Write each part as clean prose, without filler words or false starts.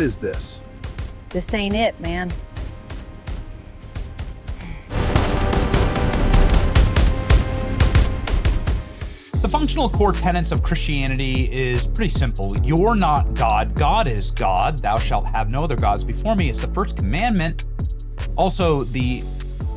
is this? This ain't it, man. The functional core tenets of Christianity is pretty simple. You're not God. God is God. Thou shalt have no other gods before me. It's the first commandment. Also, the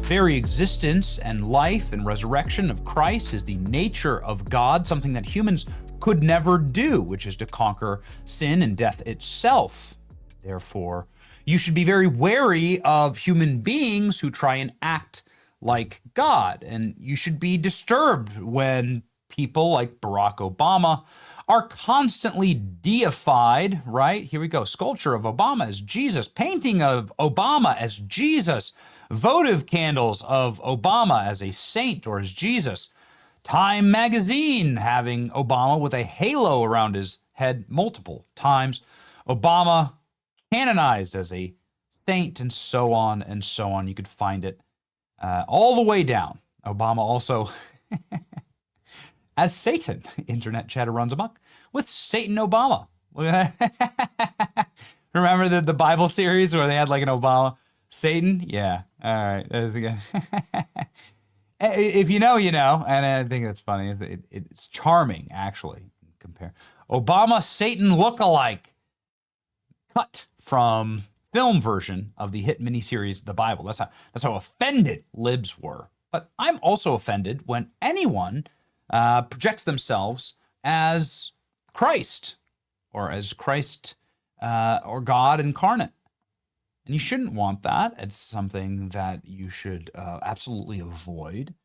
very existence and life and resurrection of Christ is the nature of God, something that humans could never do, which is to conquer sin and death itself. Therefore, you should be very wary of human beings who try and act like God, and you should be disturbed when people like Barack Obama are constantly deified, right? Here we go. Sculpture of Obama as Jesus, painting of Obama as Jesus, votive candles of Obama as a saint or as Jesus, Time magazine having Obama with a halo around his head multiple times, Obama canonized as a saint, and so on and so on. You could find it all the way down. Obama also as Satan. Internet chatter runs amok with Satan Obama. Remember the Bible series where they had like an Obama Satan? Yeah. All right. If you know, you know. And I think that's funny. It's charming, actually. Compare Obama Satan look-alike cut from film version of the hit miniseries The Bible. That's how offended libs were. But I'm also offended when anyone projects themselves as Christ or or God incarnate. And you shouldn't want that. It's something that you should absolutely avoid.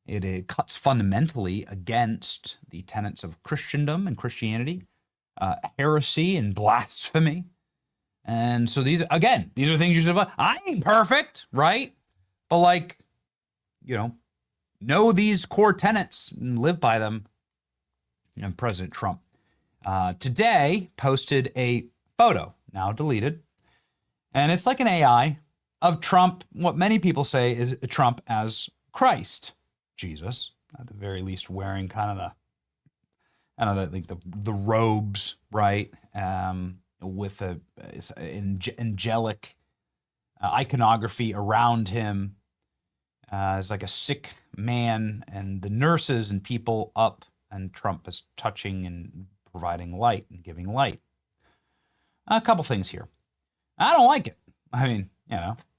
It cuts fundamentally against the tenets of Christendom and Christianity, heresy and blasphemy. And so these are things you should avoid. I ain't perfect, right? But know these core tenets and live by them. And President Trump today posted a photo, now deleted, and it's like an AI of Trump, what many people say is Trump as Christ, Jesus, at the very least wearing kind of the robes, right? With a angelic iconography around him. It's like a sick man, and the nurses and people up, and Trump is touching and providing light and giving light. A couple things here. I don't like it. I mean,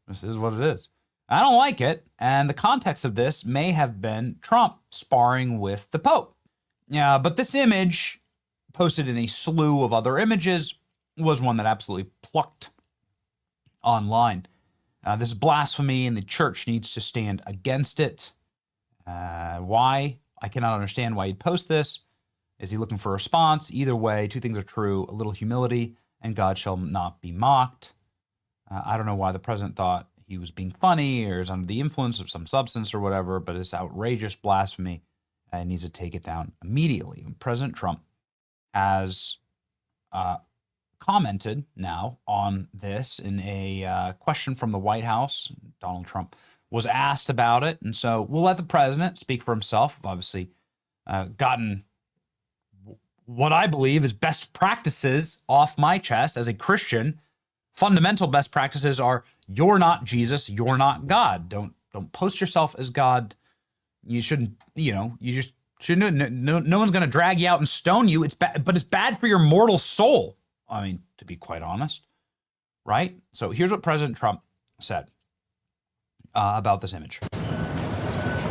this is what it is. I don't like it, and the context of this may have been Trump sparring with the Pope. Yeah, but this image, posted in a slew of other images, was one that absolutely plucked online. This is blasphemy, and the church needs to stand against it. Why? I cannot understand why he'd post this. Is he looking for a response? Either way, two things are true. A little humility, and God shall not be mocked. I don't know why the president thought he was being funny or is under the influence of some substance or whatever, but it's outrageous blasphemy and needs to take it down immediately. President Trump has commented now on this in a question from the White House. Donald Trump was asked about it, and so we'll let the president speak for himself. I've obviously gotten what I believe is best practices off my chest as a Christian. Fundamental best practices are: you're not Jesus, you're not God. Don't post yourself as God. You shouldn't, you just shouldn't. No one's going to drag you out and stone you. It's bad, but it's bad for your mortal soul. I mean, to be quite honest, right? So here's what President Trump said about this image.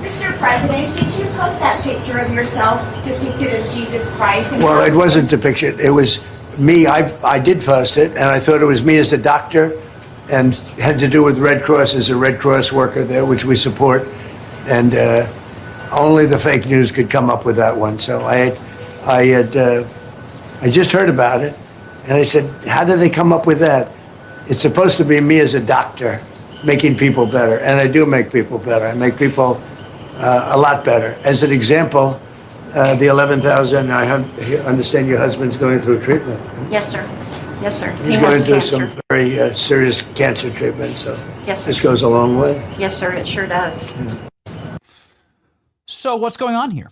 Mr. President, did you post that picture of yourself depicted as Jesus Christ? Well, it wasn't depicted. It was me. I did post it, and I thought it was me as a doctor, and had to do with Red Cross as a Red Cross worker there, which we support. And only the fake news could come up with that one. So I just heard about it, and I said, how did they come up with that? It's supposed to be me as a doctor making people better, and I do make people better. I make people a lot better. As an example, the 11,000, I understand your husband's going through treatment. Yes, sir. Yes, sir. He's going through some very serious cancer treatment, so yes, sir. This goes a long way. Yes, sir, it sure does. So what's going on here?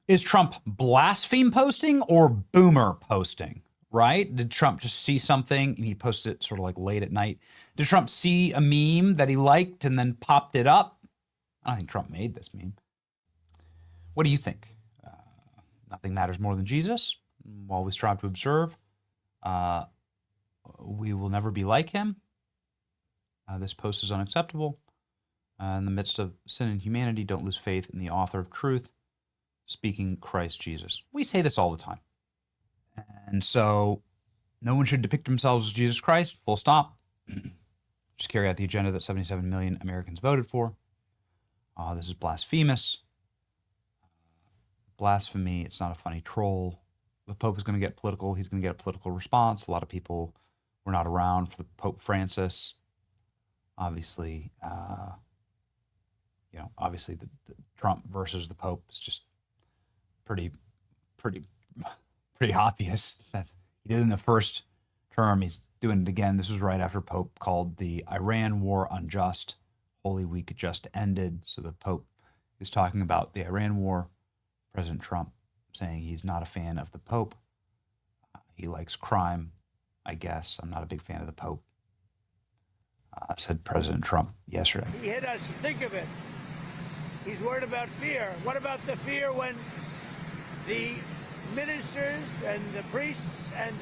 Is Trump blaspheme posting or boomer posting, right? Did Trump just see something and he posted it sort of like late at night? Did Trump see a meme that he liked and then popped it up? I don't think Trump made this meme. What do you think? Nothing matters more than Jesus. While we strive to observe, we will never be like him. This post is unacceptable. In the midst of sin and humanity, don't lose faith in the author of truth, speaking Christ Jesus. We say this all the time. And so no one should depict themselves as Jesus Christ, full stop. Just carry out the agenda that 77 million Americans voted for. This is blasphemous. Blasphemy, it's not a funny troll. The Pope is going to get political. He's going to get a political response. A lot of people were not around for the Pope Francis. Obviously, obviously the Trump versus the Pope is just pretty obvious. That he did it in the first term. He's doing it again. This was right after Pope called the Iran war unjust. Holy Week just ended. So the Pope is talking about the Iran war. President Trump saying he's not a fan of the Pope. He likes crime, I guess. I'm not a big fan of the Pope. Said President Trump yesterday. He hit us. Think of it. He's worried about fear. What about the fear when the ministers and the priests and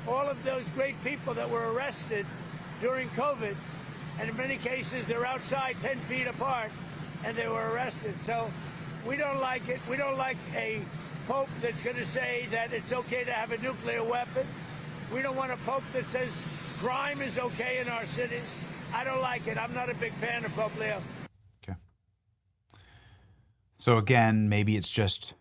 all of those great people that were arrested during COVID, and in many cases they're outside 10 feet apart and they were arrested. So we don't like it. We don't like a pope that's going to say that it's okay to have a nuclear weapon. We don't want a pope that says crime is okay in our cities. I don't like it. I'm not a big fan of Pope Leo. Okay. So again, maybe it's just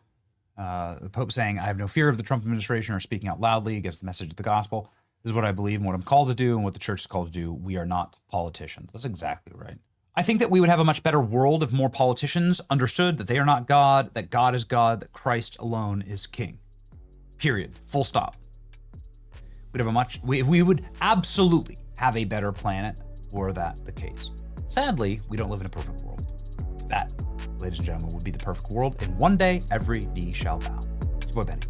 the Pope saying, I have no fear of the Trump administration, or speaking out loudly against the message of the gospel. This is what I believe and what I'm called to do and what the church is called to do. We are not politicians. That's exactly right. I think that we would have a much better world if more politicians understood that they are not God, that God is God, that Christ alone is King. Period. Full stop. We would absolutely have a better planet were that the case. Sadly, we don't live in a perfect world. That, ladies and gentlemen, would be the perfect world, and one day every knee shall bow. It's your boy Benny.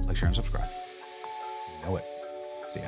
Like, share, and subscribe. You know it. See ya.